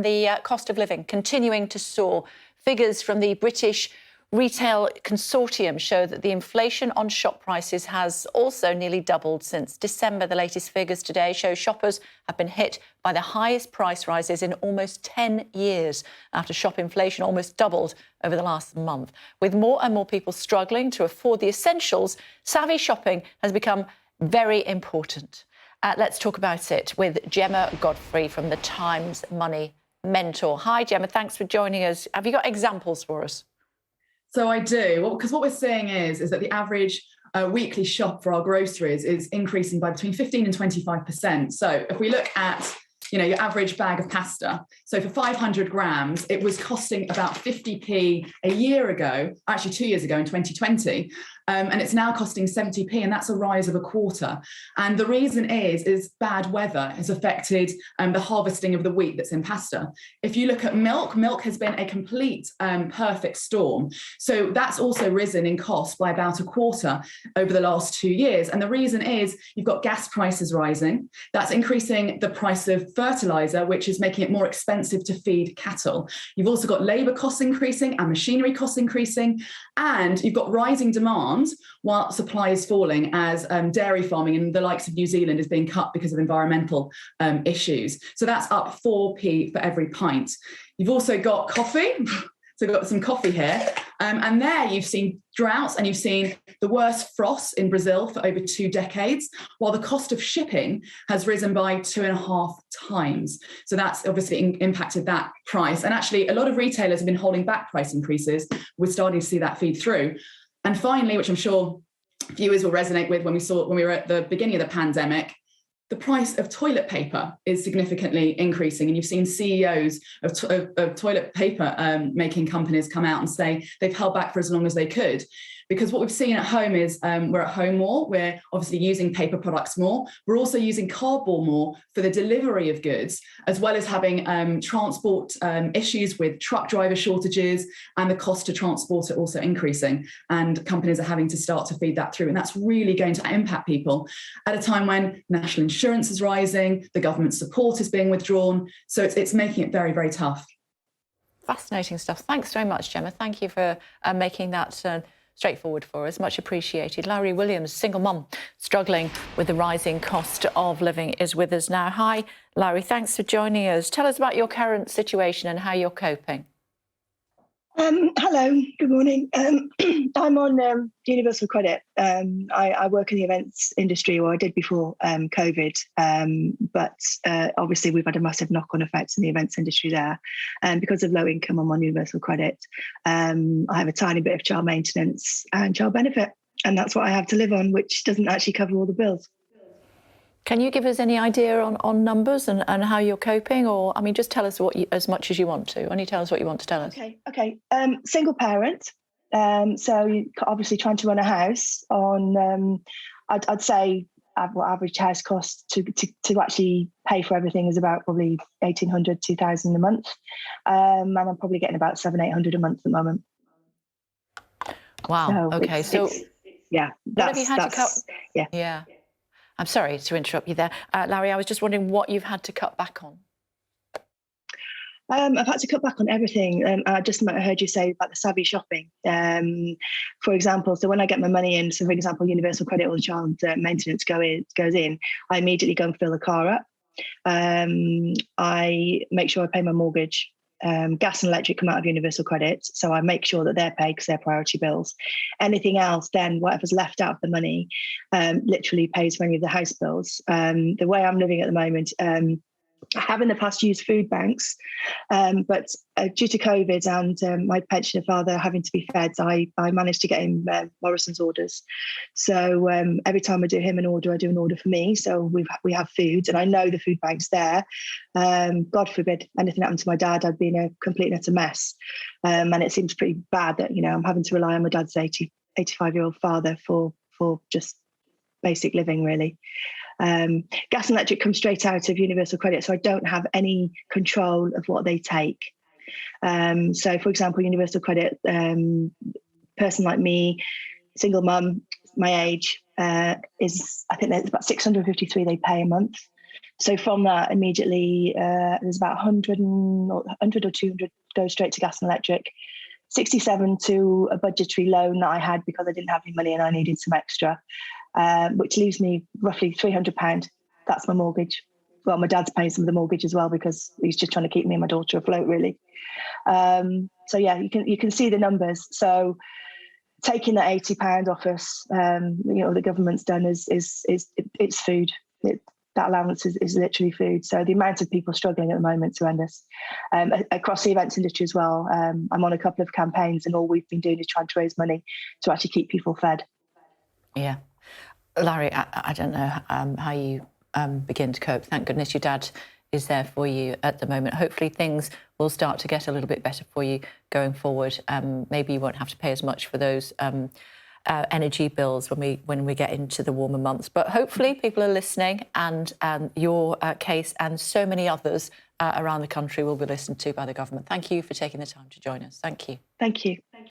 and the cost of living continuing to soar. Figures from the British Retail Consortium show that the inflation on shop prices has also nearly doubled since December. The latest figures today show shoppers have been hit by the highest price rises in almost 10 years after shop inflation almost doubled over the last month. With more and more people struggling to afford the essentials, savvy shopping has become very important. Let's talk about it with Gemma Godfrey from the Times Money Mentor. Hi, Gemma. Thanks for joining us. Have you got examples for us? So I do, because what we're seeing is that the average weekly shop for our groceries is increasing by between 15 and 25%. So if we look at, your average bag of pasta, so for 500 grams, it was costing about 50p a year ago, actually 2 years ago in 2020, and it's now costing 70p, and that's a rise of a quarter. And the reason is bad weather has affected the harvesting of the wheat that's in pasta. If you look at milk has been a complete perfect storm. So that's also risen in cost by about a quarter over the last 2 years. And the reason is you've got gas prices rising. That's increasing the price of fertilizer, which is making it more expensive to feed cattle. You've also got labour costs increasing and machinery costs increasing. And you've got rising demand while supply is falling as dairy farming in the likes of New Zealand is being cut because of environmental issues. So that's up 4p for every pint. You've also got coffee. So we've got some coffee here. And there you've seen droughts and you've seen the worst frost in Brazil for over 2 decades, while the cost of shipping has risen by 2.5 times. So that's obviously impacted that price. And actually, a lot of retailers have been holding back price increases. We're starting to see that feed through. And finally, which I'm sure viewers will resonate with when we were at the beginning of the pandemic, the price of toilet paper is significantly increasing. And you've seen CEOs of toilet paper making companies come out and say they've held back for as long as they could. Because what we've seen at home is we're at home more. We're obviously using paper products more. We're also using cardboard more for the delivery of goods, as well as having transport issues with truck driver shortages, and the cost to transport are also increasing. And companies are having to start to feed that through. And that's really going to impact people at a time when national insurance is rising, the government support is being withdrawn. So it's making it very, very tough. Fascinating stuff. Thanks very much, Gemma. Thank you for making that straightforward for us. Much appreciated. Lowri Williams, single mum, struggling with the rising cost of living, is with us now. Hi, Lowri. Thanks for joining us. Tell us about your current situation and how you're coping. Hello, good morning. I'm on Universal Credit. I work in the events industry, or I did before COVID, but obviously we've had a massive knock-on effect in the events industry there. And because of low income, I'm on Universal Credit. I have a tiny bit of child maintenance and child benefit, and that's what I have to live on, which doesn't actually cover all the bills. Can you give us any idea on numbers and how you're coping? Or, I mean, just tell us as much as you want to. Only tell us what you want to tell us. Okay. Single parent. So you're obviously trying to run a house on, I'd say what average house cost to actually pay for everything is about probably 1,800, 2,000 a month. And I'm probably getting about 700-800 a month at the moment. Wow. So okay. So yeah, what have you had to cut? Yeah. I'm sorry to interrupt you there. Lowri, I was just wondering what you've had to cut back on. I've had to cut back on everything. I just heard you say about the savvy shopping. For example, so when I get my money in, so for example, Universal Credit or child maintenance goes in, I immediately go and fill the car up. I make sure I pay my mortgage. Gas and electric come out of Universal Credit, so I make sure that they're paid because they're priority bills. Anything else, then whatever's left out of the money, literally pays for any of the house bills. The way I'm living at the moment, I have in the past used food banks, but due to COVID and my pensioner father having to be fed, I managed to get him Morrison's orders. So every time I do him an order, I do an order for me. So we have food, and I know the food bank's there. God forbid anything happened to my dad, I'd be in a complete and utter mess. And it seems pretty bad that I'm having to rely on my dad's 85-year-old father for just basic living, really. Gas and electric come straight out of Universal Credit, so I don't have any control of what they take. So, for example, Universal Credit, person like me, single mum, my age, is, I think it's about 653 they pay a month. So from that, immediately, there's about 100 or 200 go straight to gas and electric, 67 to a budgetary loan that I had because I didn't have any money and I needed some extra, which leaves me roughly £300. That's my mortgage. Well, my dad's paying some of the mortgage as well because he's just trying to keep me and my daughter afloat, really. So yeah, you can see the numbers. So taking that £80 off us, the government's done is it's food. That allowance is literally food. So the amount of people struggling at the moment is horrendous. Across the events industry as well, I'm on a couple of campaigns and all we've been doing is trying to raise money to actually keep people fed. Yeah. Larry, I don't know how you begin to cope. Thank goodness your dad is there for you at the moment. Hopefully things will start to get a little bit better for you going forward. Maybe you won't have to pay as much for those energy bills when we get into the warmer months. But hopefully people are listening, and your case and so many others around the country will be listened to by the government. Thank you for taking the time to join us. Thank you. Thank you.